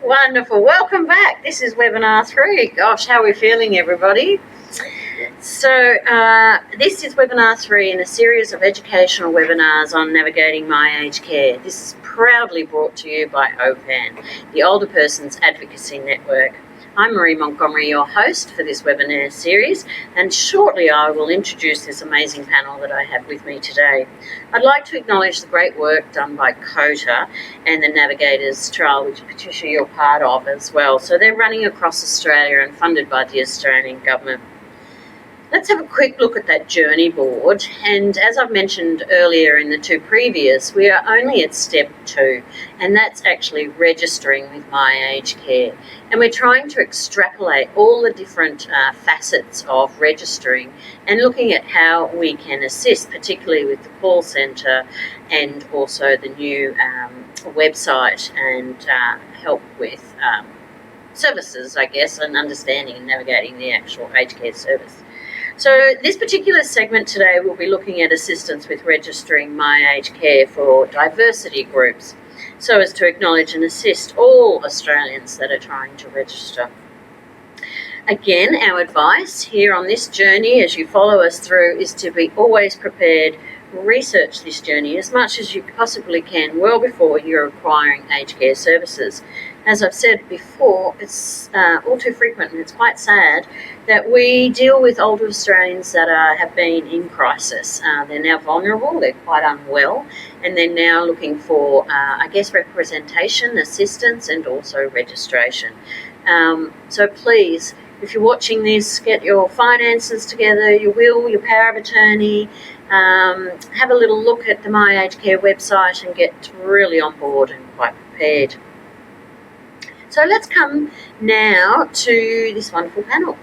Wonderful. Welcome back. This is webinar 3. Gosh, how are we feeling, everybody? So this is webinar 3 in a series of educational webinars on navigating my aged care. This is proudly brought to you by OPAN, the Older Persons Advocacy Network. I'm Marie Montgomery, your host for this webinar series, and shortly I will introduce this amazing panel that I have with me today. I'd like to acknowledge the great work done by COTA and the Navigators Trial, which Patricia, you're part of as well. So they're running across Australia and funded by the Australian Government. Let's have a quick look at that journey board, and as I've mentioned earlier in the 2 previous, we are only at step 2, and that's actually registering with My Aged Care. And we're trying to extrapolate all the different facets of registering and looking at how we can assist, particularly with the call centre and also the new website, and help with services, I guess, and understanding and navigating the actual aged care service. So this particular segment today will be looking at assistance with registering My Aged Care for diversity groups, so as to acknowledge and assist all Australians that are trying to register. Again, our advice here on this journey as you follow us through is to be always prepared. Research this journey as much as you possibly can well before you're acquiring aged care services. As I've said before, it's all too frequent, and it's quite sad that we deal with older Australians that have been in crisis. They're now vulnerable, they're quite unwell, and they're now looking for, representation, assistance, and also registration. So please, if you're watching this, get your finances together, your will, your power of attorney, have a little look at the My Aged Care website and get really on board and quite prepared. So let's come now to this wonderful panel.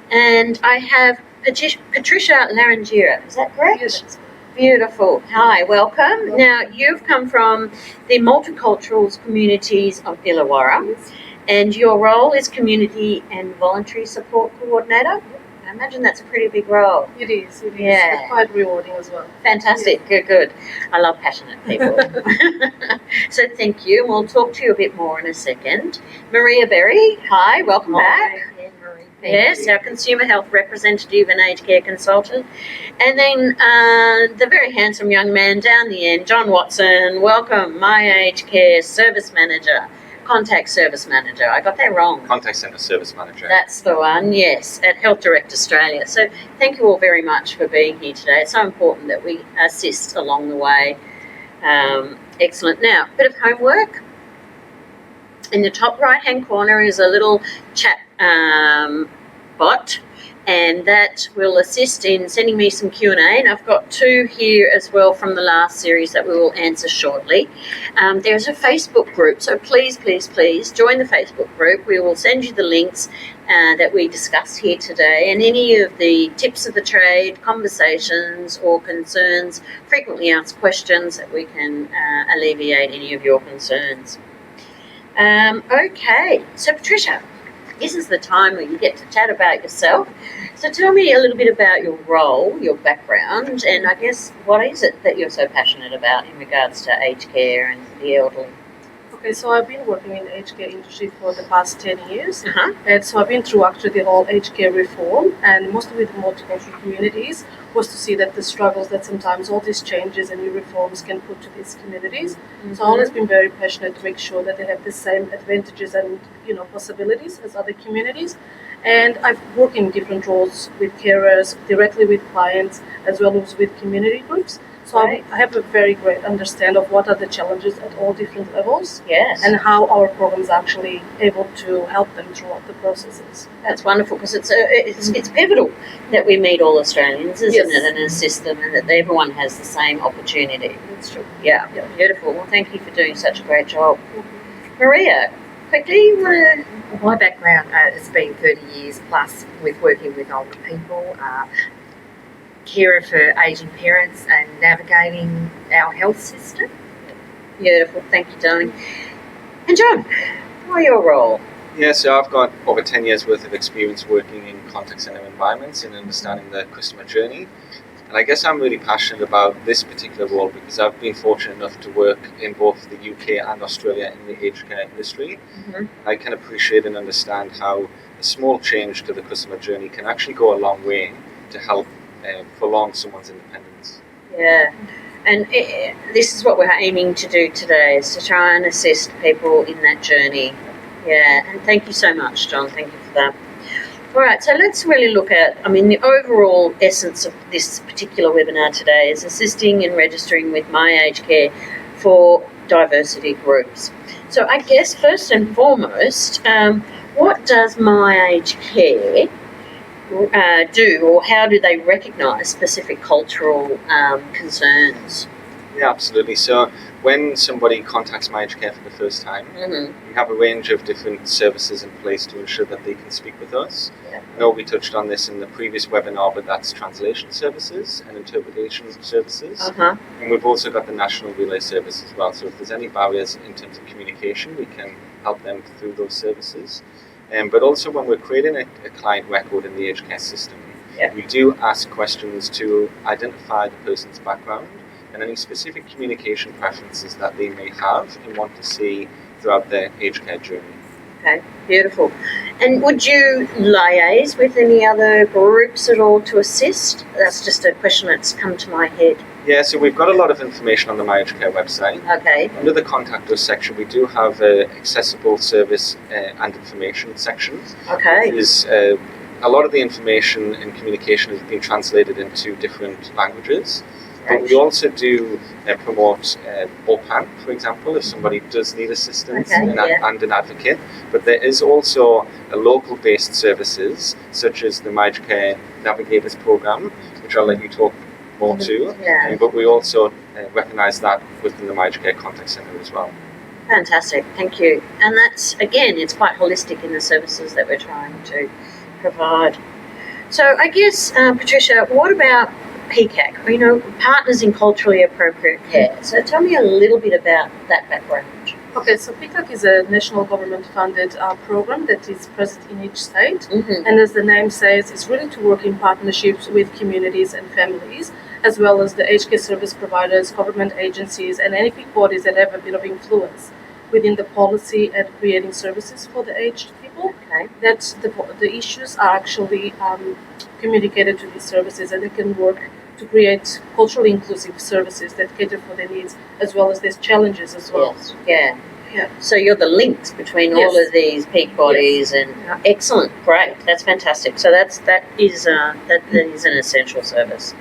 And I have Patricia Larangira, is that correct? Yes. Beautiful. Hi, welcome. Now, you've come from the multicultural communities of Illawarra, Yes. and your role is Community and Voluntary Support Coordinator. I imagine that's a pretty big role. It is. Yeah. It's quite rewarding as well. Fantastic. Yes. Good. I love passionate people. So thank you. We'll talk to you a bit more in a second. Maria Berry, hi, welcome back. Yes, our Consumer Health Representative and Aged Care Consultant. And then the very handsome young man down the end, John Watson, welcome, My Aged Care Service Manager. Contact Service Manager. I got that wrong. Contact Centre Service Manager. That's the one, yes, at Health Direct Australia. So thank you all very much for being here today. It's so important that we assist along the way. Excellent. Now, a bit of homework. In the top right-hand corner is a little chat bot, and that will assist in sending me some Q&A, and I've got 2 here as well from the last series that we will answer shortly. There's a Facebook group, so please join the Facebook group. We will send you the links that we discussed here today, and any of the tips of the trade, conversations or concerns, frequently asked questions that we can alleviate any of your concerns. Okay, so Patricia, this is the time where you get to chat about yourself. So tell me a little bit about your role, your background, and I guess what is it that you're so passionate about in regards to aged care and the elderly? Okay, so I've been working in the aged care industry for the past 10 years. Uh-huh. And so I've been through actually the whole aged care reform, and mostly with multicultural communities, was to see that the struggles that sometimes all these changes and new reforms can put to these communities. Mm-hmm. So I've always been very passionate to make sure that they have the same advantages and possibilities as other communities. And I've worked in different roles with carers, directly with clients, as well as with community groups. So Right. I have a very great understanding of what are the challenges at all different levels, Yes. and how our programs are actually able to help them throughout the processes. That's wonderful, because it's pivotal that we meet all Australians, isn't Yes. it, and assist them, and that everyone has the same opportunity. That's true. Yeah, Yeah. Beautiful. Well, thank you for doing such a great job. Maria, quickly, My background has been 30 years plus with working with older people, carer for ageing parents and navigating our health system. beautiful. Thank you, darling. And John, what your role? Yeah, so I've got over 10 years worth of experience working in contact centre environments and understanding the customer journey. And I guess I'm really passionate about this particular role because I've been fortunate enough to work in both the UK and Australia in the aged care industry. Mm-hmm. I can appreciate and understand how a small change to the customer journey can actually go a long way to help prolong someone's independence. Yeah, and this is what we're aiming to do today, is to try and assist people in that journey. Yeah, and thank you so much, John. Thank you for that. All right, so let's really look at, the overall essence of this particular webinar today is assisting in registering with My Aged Care for diversity groups. So I guess first and foremost, what does My Aged Care do, or how do they recognise specific cultural concerns? Yeah, absolutely. So when somebody contacts My Aged Care for the first time, Mm-hmm. we have a range of different services in place to ensure that they can speak with us. Yeah. I know we touched on this in the previous webinar, but that's translation services and interpretation services. Uh-huh. And we've also got the national relay service as well. So if there's any barriers in terms of communication, we can help them through those services. But also when we're creating a client record in the aged care system, Yeah. we do ask questions to identify the person's background and any specific communication preferences that they may have and want to see throughout their aged care journey. Okay, beautiful. And would you liaise with any other groups at all to assist? That's just a question that's come to my head. Yeah, so we've got a lot of information on the My Aged Care website. Okay. Under the Contact Us section, we do have an accessible service and information section. Okay. Is a lot of the information and communication has been translated into different languages. But we also do promote OPAN, for example, if somebody does need assistance Okay, and an advocate. But there is also a local-based services, such as the My Aged Care Navigators Programme, which I'll let you talk more to. Yeah. But we also recognise that within the My Aged Care Contact Centre as well. Fantastic, thank you. And that's, again, it's quite holistic in the services that we're trying to provide. So I guess, Patricia, what about PCAC, Partners in Culturally Appropriate Care. So tell me a little bit about that background. Okay, so PCAC is a national government-funded program that is present in each state. Mm-hmm. And as the name says, it's really to work in partnerships with communities and families, as well as the aged care service providers, government agencies, and any big bodies that have a bit of influence within the policy and creating services for the aged people. Okay. That the issues are actually communicated to these services, and they can work to create culturally inclusive services that cater for their needs, as well as their challenges as well. Yes. Yeah. Yeah. So you're the links between all Yes. of these peak bodies, and excellent, great, that's fantastic. So that is an essential service.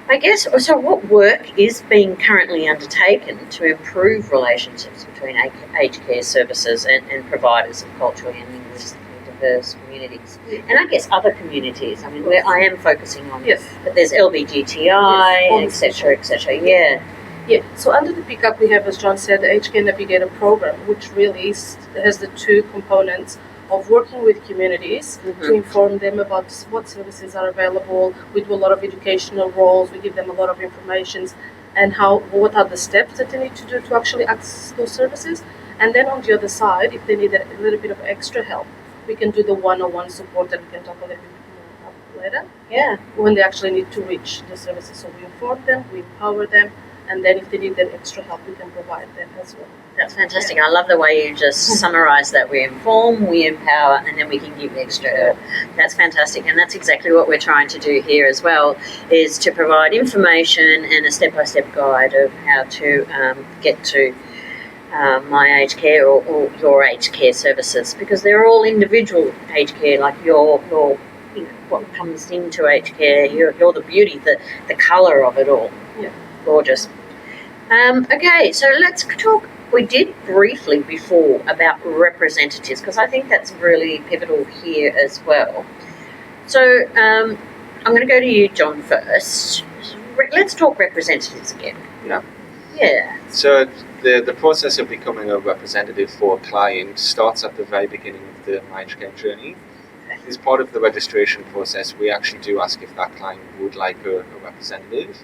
I guess. So, what work is being currently undertaken to improve relationships between aged care services and providers of culturally and linguistically diverse communities, and I guess other communities? Where I am focusing on, Yes. but there's LBGTI, Yes, etc. Yeah. Yeah, so under the PCAP we have, as John said, the Aged Care Navigator program, which really has the two components of working with communities to inform them about what services are available. We do a lot of educational roles, we give them a lot of information and what are the steps that they need to do to actually access those services. And then on the other side, if they need a little bit of extra help, we can do the one-on-one support that we can talk a little bit more about later. Yeah. When they actually need to reach the services. So we inform them, we empower them, and then if they need that extra help, we can provide them as well. That's fantastic. I love the way you just summarise that. We inform, we empower, and then we can give extra help. That's fantastic, and that's exactly what we're trying to do here as well, is to provide information and a step-by-step guide of how to get to My Aged Care or your aged care services, because they're all individual aged care, like your what comes into aged care. You're the beauty, the colour of it all. Yeah. Gorgeous. Okay, so let's talk. We did briefly before about representatives, because I think that's really pivotal here as well. So I'm going to go to you, John, first. Let's talk representatives again. Yeah. Yeah. So the process of becoming a representative for a client starts at the very beginning of the My Aged Care journey. As part of the registration process, we actually do ask if that client would like a representative.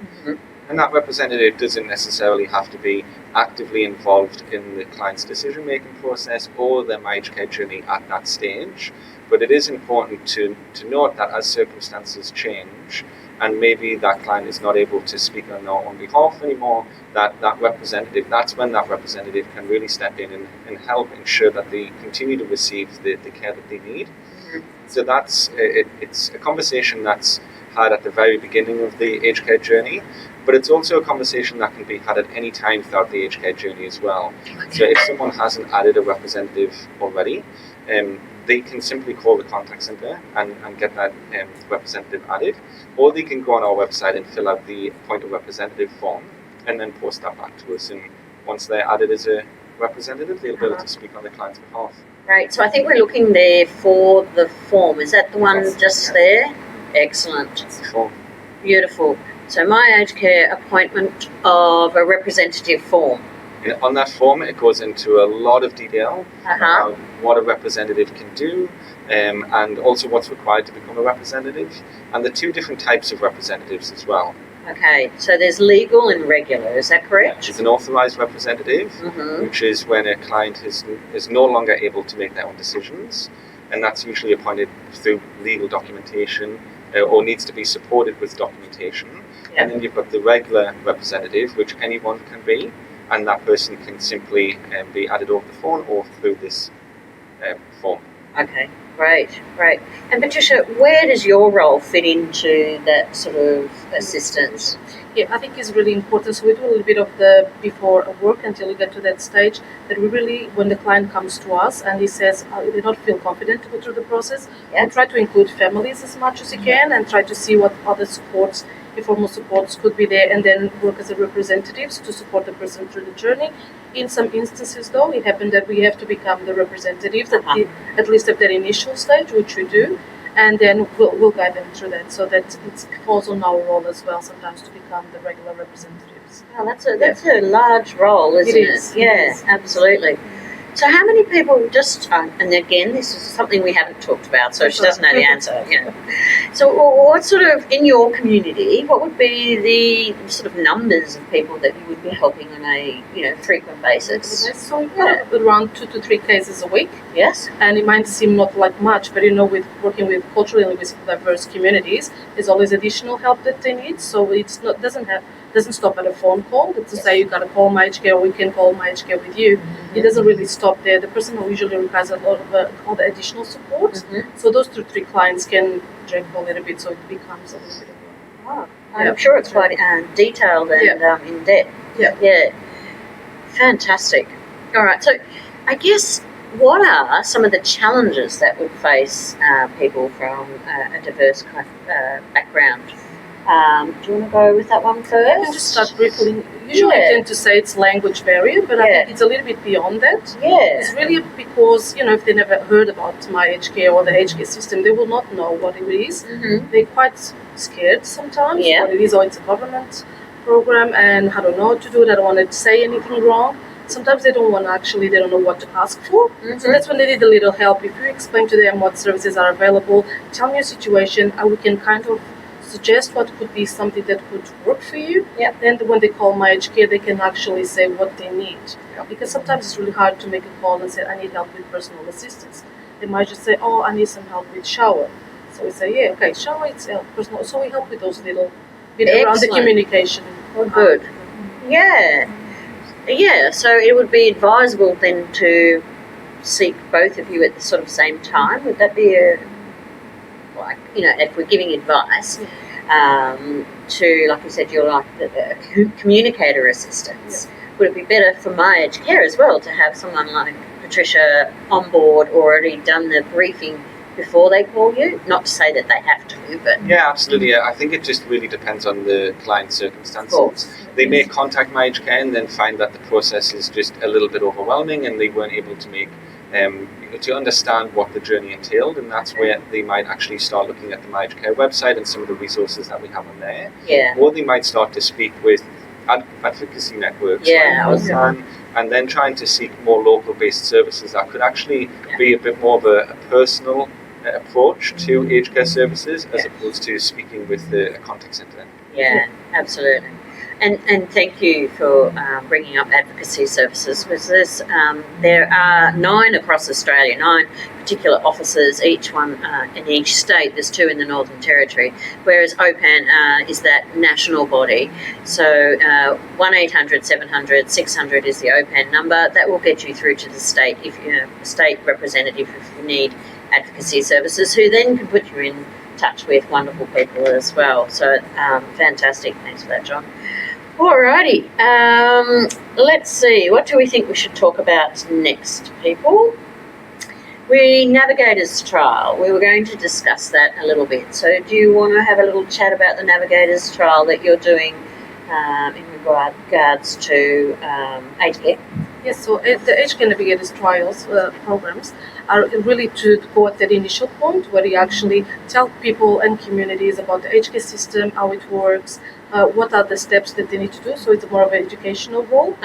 And that representative doesn't necessarily have to be actively involved in the client's decision-making process or their MyHK journey at that stage. But it is important to note that as circumstances change, and maybe that client is not able to speak on their own behalf anymore, that's when that representative can really step in and help ensure that they continue to receive the care that they need. So it's a conversation that's had at the very beginning of the aged care journey, but it's also a conversation that can be had at any time throughout the aged care journey as well. So if someone hasn't added a representative already, they can simply call the contact centre and get that representative added, or they can go on our website and fill out the appoint a representative form and then post that back to us. And once they're added as a representative, they'll be able to speak on the client's behalf. Right, so I think we're looking there for the form. Is that the one just there? Excellent. That's the form. Beautiful. So my aged care appointment of a representative form. And on that form, it goes into a lot of detail about what a representative can do, and also what's required to become a representative, and the two different types of representatives as well. Okay, so there's legal and regular, is that correct? It's an authorised representative, which is when a client is no longer able to make their own decisions, and that's usually appointed through legal documentation or needs to be supported with documentation. And then you've got the regular representative, which anyone can be, and that person can simply be added over the phone or through this form. Okay, great. And Patricia, where does your role fit into that sort of assistance? Yeah, I think it's really important. So we do a little bit of the before work until we get to that stage, that we really, when the client comes to us and he says they don't feel confident to go through the process, we try to include families as much as you can and try to see what other supports, informal supports could be there, and then work as a representatives to support the person through the journey. In some instances, though, it happened that we have to become the representatives at least at that initial stage, which we do, and then we'll guide them through that. So that it falls on our role as well sometimes to become the regular representatives. Oh, that's a large role, isn't it? Is. Yeah, It is. absolutely. So how many people just, and again, this is something we haven't talked about, so she doesn't know the answer, So what sort of, in your community, what would be the sort of numbers of people that you would be helping on a, frequent basis? So we've got around 2 to 3 cases a week. Yes? And it might seem not like much, but with working with culturally and linguistically diverse communities, there's always additional help that they need. So it's not doesn't stop at a phone call. It's to say you gotta call MyHK or we can call MyHK with you. It doesn't really stop there. The person usually requires a lot of all the additional support. So those 2 to 3 clients can drag a little bit, so it becomes a little bit of I'm sure it's quite detailed and in depth. Yeah. Fantastic. All right, so I guess what are some of the challenges that would face people from a diverse kind of background? Do you want to go with that one first? I can just start briefly. Usually I tend to say it's language barrier, but I think it's a little bit beyond that. Yeah. It's really because, if they never heard about MyHK or the HK system, they will not know what it is. They're quite scared sometimes what it is, or it's a government program and I don't know what to do, they don't want to say anything wrong. Sometimes they don't know what to ask for. So that's when they need a little help. If you explain to them what services are available, tell me your situation, and we can kind of suggest what could be something that could work for you. Then when they call MyHK, they can actually say what they need. Because sometimes it's really hard to make a call and say, I need help with personal assistance. They might just say, oh, I need some help with shower. So we say, shower, it's personal. So we help with those little bit around the communication. Oh, good. Yeah, so it would be advisable then to seek both of you at the sort of same time. Would that be if we're giving advice to, like you said, you're like the communicator assistants, would it be better for MyHK as well to have someone like Patricia on board already done the briefing before they call you? Not to say that they have to, but... Yeah, absolutely. I think it just really depends on the client's circumstances. They may contact MyHK and then find that the process is just a little bit overwhelming and they weren't able to make to understand what the journey entailed, and that's where they might actually start looking at the MyHK website and some of the resources that we have on there. Or they might start to speak with advocacy networks and then trying to seek more local-based services that could actually be a bit more of a personal approach to aged care services as opposed to speaking with a contact centre. Yeah, absolutely. And thank you for bringing up advocacy services, because there are 9 across Australia, 9 particular offices, each one in each state. There's 2 in the Northern Territory, whereas OPAN is that national body. So 1-800-700-600 is the OPAN number. That will get you through to the state, if you're a state representative, if you need advocacy services, who then can put you in touch with wonderful people as well. So fantastic. Thanks for that, John. Alrighty, let's see, what do we think we should talk about next, people? Navigators trial. We were going to discuss that a little bit. So do you want to have a little chat about the Navigators trial that you're doing in regards to aged care? Yes, so the Aged Care Navigators trials programs are really to go at that initial point where you actually tell people and communities about the aged care system, how it works, what are the steps that they need to do. So it's more of an educational role.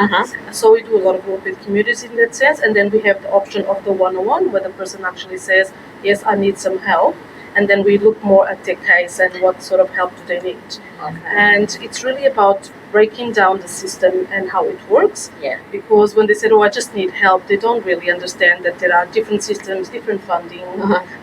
So we do a lot of work with communities in that sense, and then we have the option of the one-on-one where the person actually says, yes, I need some help, and then we look more at their case and what sort of help do they need. And it's really about breaking down the system and how it works. Because when they say, oh, I just need help, they don't really understand that there are different systems, different funding,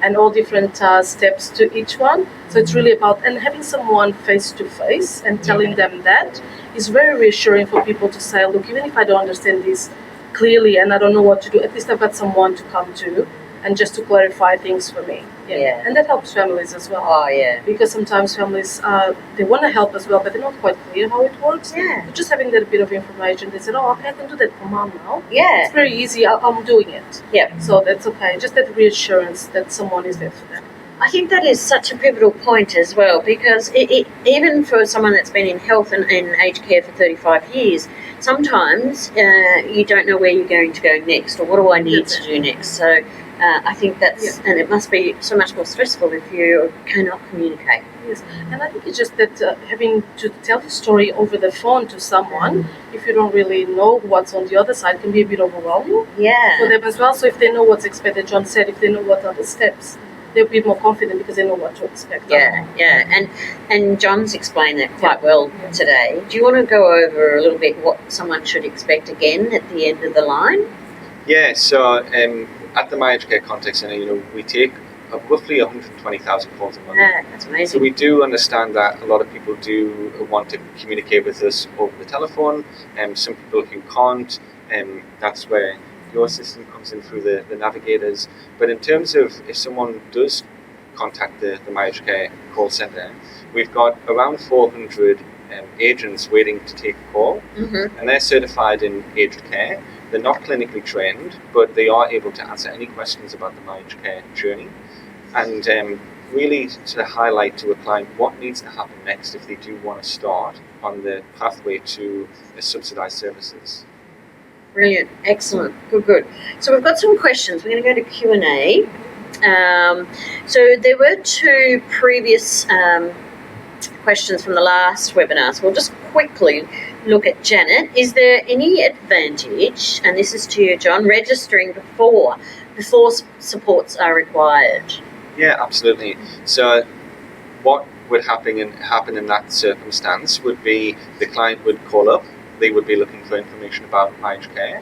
and all different steps to each one. So it's really about, and having someone face to face and telling them that is very reassuring for people to say, look, even if I don't understand this clearly and I don't know what to do, at least I've got someone to come to and just to clarify things for me. And that helps families as well. Because sometimes families, they want to help as well, but they're not quite clear how it works. But just having that bit of information, they said, oh, okay, I can do that for mom now. It's very easy, I'm doing it. So that's okay. Just that reassurance that someone is there for them. I think that is such a pivotal point as well, because even for someone that's been in health and in aged care for 35 years, sometimes you don't know where you're going to go next, or what do I need to do next. So I think that's, and it must be so much more stressful if you cannot communicate. Yes, and I think it's just that having to tell the story over the phone to someone, if you don't really know what's on the other side, can be a bit overwhelming for them as well. So if they know what's expected, John said, if they know what are the steps, they'll be more confident because they know what to expect. And John's explained that quite well today. Do you want to go over a little bit what someone should expect again at the end of the line? So at the My Aged Care Contact Centre, we take roughly 120,000 calls a month. That's amazing. So we do understand that a lot of people do want to communicate with us over the telephone, and some people who can't, that's where your system comes in through the navigators. But in terms of if someone does contact the My Aged Care call centre, we've got around 400 agents waiting to take a call, and they're certified in aged care. They're not clinically trained, but they are able to answer any questions about the My Aged Care journey, and really to highlight to a client what needs to happen next if they do want to start on the pathway to subsidised services. Brilliant, excellent, good. So we've got some questions. We're going to go to Q&A. So there were 2 previous questions from the last webinar, so we'll just quickly look at Janet. Is there any advantage, and this is to you, John, registering before supports are required? Yeah, absolutely. So what would happen in that circumstance would be the client would call up, they would be looking for information about My Aged Care,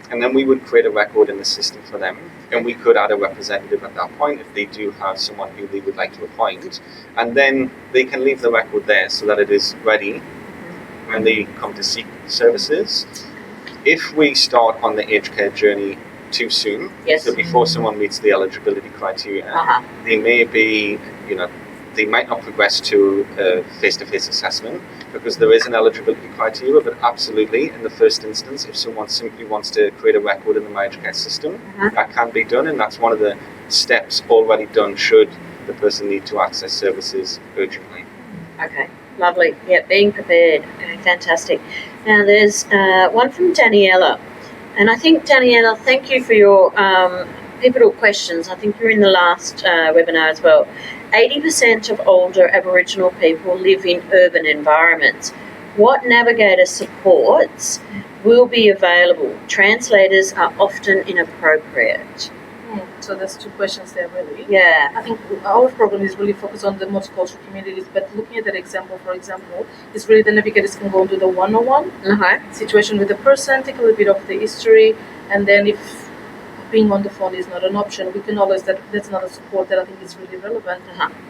and then we would create a record in the system for them, and we could add a representative at that point if they do have someone who they would like to appoint, and then they can leave the record there so that it is ready when they come to seek services. If we start on the aged care journey too soon, so before someone meets the eligibility criteria, they may be, they might not progress to a face-to-face assessment because there is an eligibility criteria, but absolutely, in the first instance, if someone simply wants to create a record in the My Aged Care system, that can be done, and that's one of the steps already done should the person need to access services urgently. Okay, lovely. Yeah, being prepared. Okay, fantastic. Now there's one from Daniela, and I think, Daniela, thank you for your pivotal questions. I think you're in the last webinar as well. 80% of older Aboriginal people live in urban environments. What navigator supports will be available? Translators are often inappropriate. So So there's two questions there, really. Yeah. I think our program is really focused on the multicultural communities, but looking at that example, for example, is really the navigators can go into the one-on-one situation with the person, take a little bit of the history, and then if being on the phone is not an option, we can always, that's another support that I think is really relevant,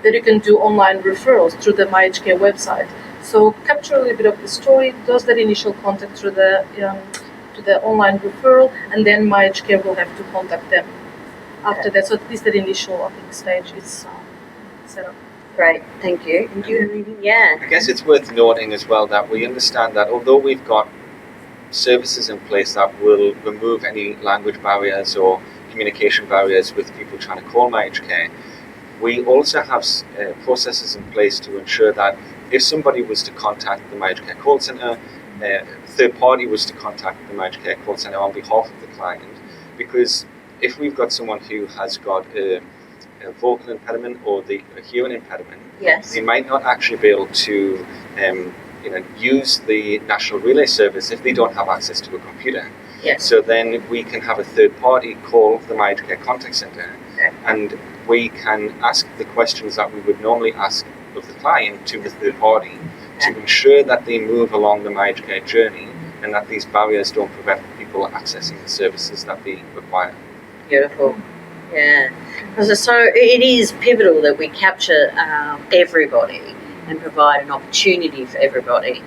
that you can do online referrals through the MyHK website. So capture a little bit of the story, does that initial contact through the to the online referral, and then MyHK will have to contact them after that. So at least that initial, I think, stage is set up. Great, thank you. Yeah. I guess it's worth noting as well that we understand that although we've got services in place that will remove any language barriers or communication barriers with people trying to call MyHK, we also have processes in place to ensure that if somebody was to contact the MyHK call centre, third party was to contact the MyHK call centre on behalf of the client, because if we've got someone who has got a vocal impediment or a hearing impediment, Yes. they might not actually be able to use the national relay service if they don't have access to a computer. Yes. So then we can have a third party call the MyHK contact centre, and we can ask the questions that we would normally ask of the client to the third party to ensure that they move along the MyHK journey and that these barriers don't prevent people accessing the services that they require. Beautiful. Yeah. So it is pivotal that we capture everybody and provide an opportunity for everybody.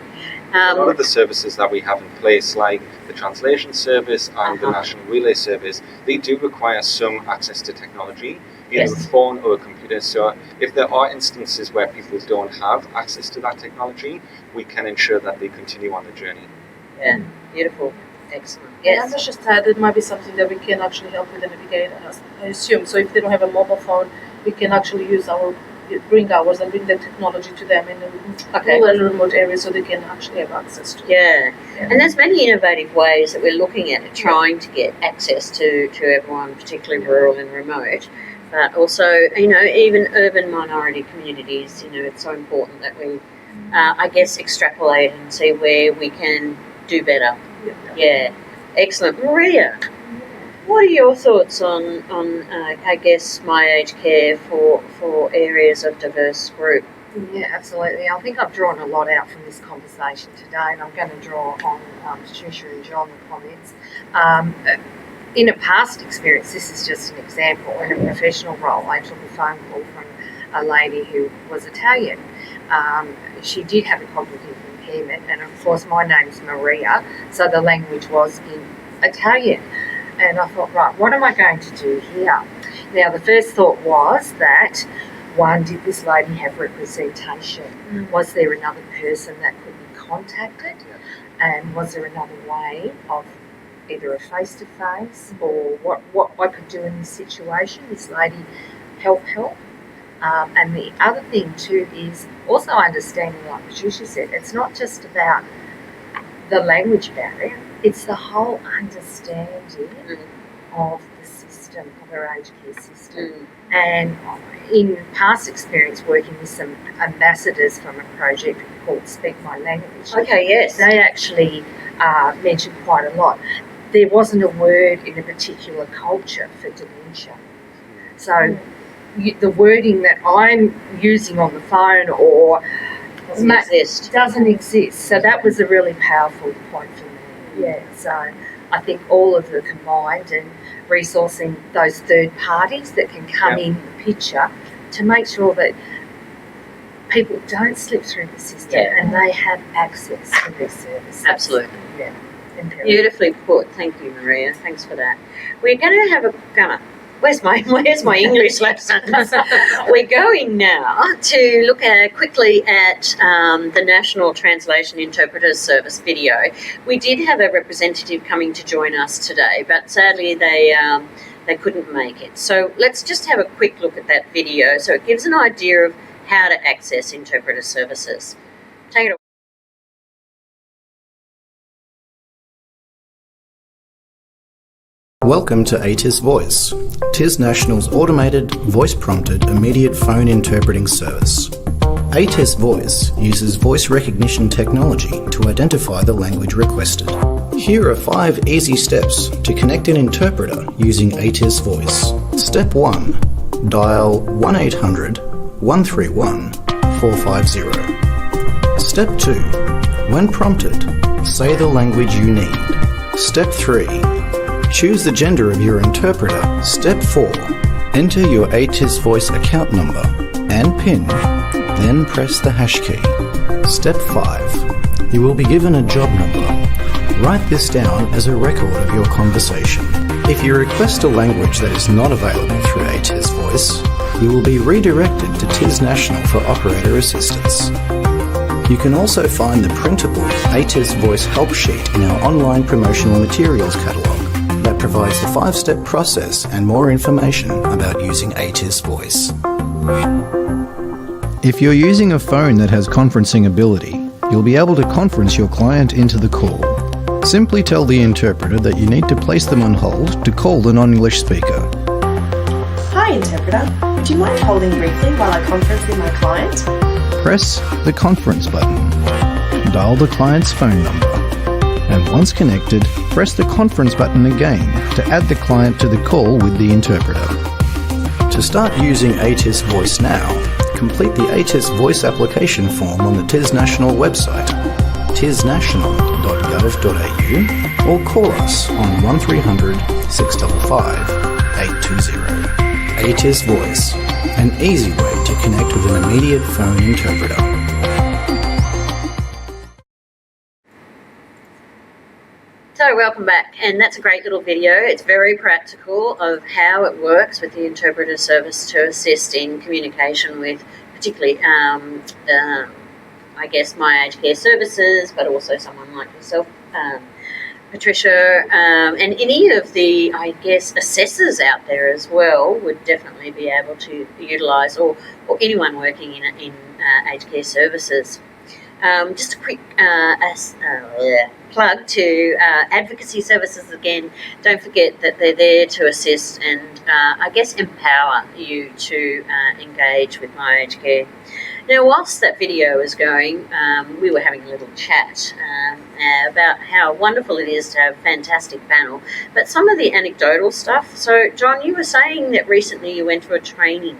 A lot of the services that we have in place, like the translation service and the national relay service, they do require some access to technology, either a phone or a computer. So if there are instances where people don't have access to that technology, we can ensure that they continue on the journey. Yeah, beautiful. Excellent. And I must just add, it might be something that we can actually help with the navigators, I assume. So if they don't have a mobile phone, we can actually bring ours and bring the technology to them in rural and remote areas so they can actually have access to it. Yeah, and there's many innovative ways that we're looking at trying to get access to everyone, particularly rural and remote, but also, even urban minority communities, it's so important that we, I guess, extrapolate and see where we can do better. Yeah, excellent. Maria, what are your thoughts on I guess, MyHK for areas of diverse group? Yeah, absolutely. I think I've drawn a lot out from this conversation today, and I'm going to draw on Patricia and John's comments. In a past experience, this is just an example, in a professional role, I took a phone call from a lady who was Italian. She did have a cognitive impairment, and of course my name's Maria, so the language was in Italian. And I thought, right, what am I going to do here? Now, the first thought was that, one, did this lady have representation? Was there another person that could be contacted? And was there another way of either a face-to-face or what I could do in this situation? This lady help. And the other thing too is also understanding, like Patricia said, it's not just about the language barrier, it's the whole understanding of the system, of our aged care system. And in past experience working with some ambassadors from a project called Speak My Language, Okay, yes. they actually mentioned quite a lot. There wasn't a word in a particular culture for dementia. So the wording that I'm using on the phone or doesn't exist. So that was a really powerful point for me. Yeah, so I think all of the combined and resourcing those third parties that can come in the picture to make sure that people don't slip through the system and they have access to their services. Absolutely. Yeah. Beautifully put. Thank you, Maria. Thanks for that. We're going to have where's my English lesson? We're going now to look quickly at the National Translation Interpreters Service video. We did have a representative coming to join us today, but sadly they couldn't make it. So let's just have a quick look at that video so it gives an idea of how to access interpreter services. Take it away. Welcome to ATIS Voice, TIS National's automated, voice-prompted, immediate phone interpreting service. ATIS Voice uses voice recognition technology to identify the language requested. Here are 5 easy steps to connect an interpreter using ATIS Voice. Step 1. Dial 1-800-131-450. Step 2. When prompted, say the language you need. Step 3. Choose the gender of your interpreter. Step 4. Enter your ATIS Voice account number and PIN, then press the hash key. Step 5. You will be given a job number. Write this down as a record of your conversation. If you request a language that is not available through ATIS Voice, you will be redirected to TIS National for operator assistance. You can also find the printable ATIS Voice help sheet in our online promotional materials catalogue that provides the 5-step process and more information about using ATIS Voice. If you're using a phone that has conferencing ability, you'll be able to conference your client into the call. Simply tell the interpreter that you need to place them on hold to call the non-English speaker. Hi, interpreter. Would you mind holding briefly while I conference with my client? Press the conference button. Dial the client's phone number. And once connected, press the conference button again to add the client to the call with the interpreter. To start using ATIS Voice now, complete the ATIS Voice application form on the TIS National website, tisnational.gov.au, or call us on 1300 655 820. ATIS Voice, an easy way to connect with an immediate phone interpreter. So welcome back, and that's a great little video. It's very practical of how it works with the interpreter service to assist in communication with particularly I guess my aged care services, but also someone like yourself, Patricia, and any of the, I guess, assessors out there as well would definitely be able to utilise, or anyone working in aged care services. Just a quick plug to advocacy services again. Don't forget that they're there to assist and I guess empower you to engage with my aged care. Now, whilst that video was going, we were having a little chat about how wonderful it is to have a fantastic panel, but some of the anecdotal stuff. So, John, you were saying that recently you went to a training.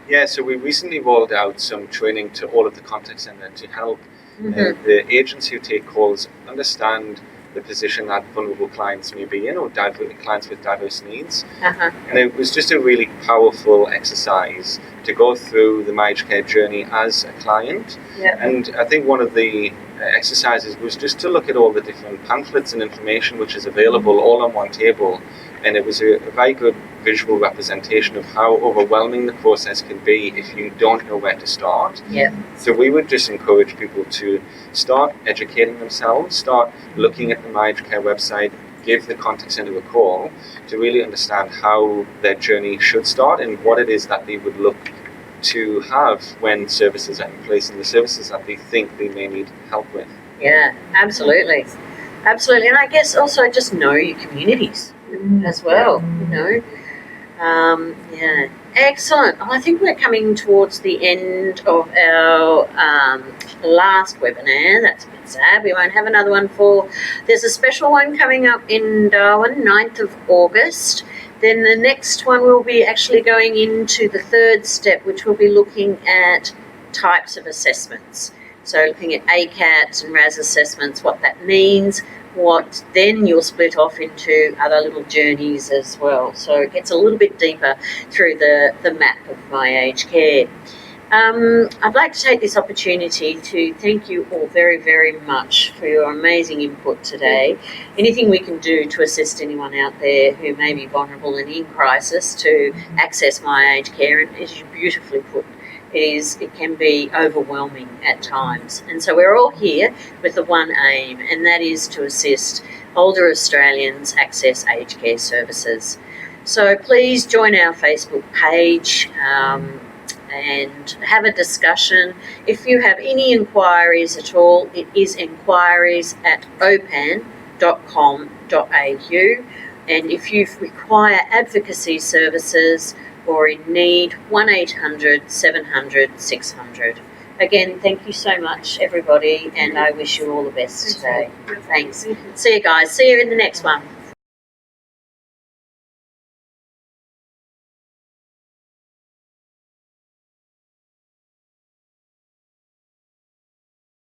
Yeah, so we recently rolled out some training to all of the contact centre to help the agents who take calls understand the position that vulnerable clients may be in, or clients with diverse needs. And it was just a really powerful exercise to go through the My Aged Care journey as a client. And I think one of the exercises was just to look at all the different pamphlets and information which is available all on one table. And it was a very good visual representation of how overwhelming the process can be if you don't know where to start. So we would just encourage people to start educating themselves, start looking at the My Aged Care website, give the contact centre a call to really understand how their journey should start and what it is that they would look to have when services are in place and the services that they think they may need help with. Yeah, absolutely. Absolutely. And I guess also just know your communities as well, you know. Yeah, excellent. Well, I think we're coming towards the end of our last webinar. That's a bit sad. We won't have another one there's a special one coming up in Darwin, 9th of August. Then the next one will be actually going into the 3rd step, which will be looking at types of assessments. So looking at ACATs and RAS assessments, what that means, what then you'll split off into other little journeys as well. So it gets a little bit deeper through the map of My Aged Care. I'd like to take this opportunity to thank you all very, very much for your amazing input today. Anything we can do to assist anyone out there who may be vulnerable and in crisis to access My Aged Care, and as you beautifully put, it can be overwhelming at times. And so we're all here with the one aim, and that is to assist older Australians access aged care services. So please join our Facebook page and have a discussion. If you have any inquiries at all, it is inquiries@opan.com.au. And if you require advocacy services or in need, 1-800-700-600. again, thank you so much, everybody, and I wish you all the best today. Thanks. See you guys. See you in the next one.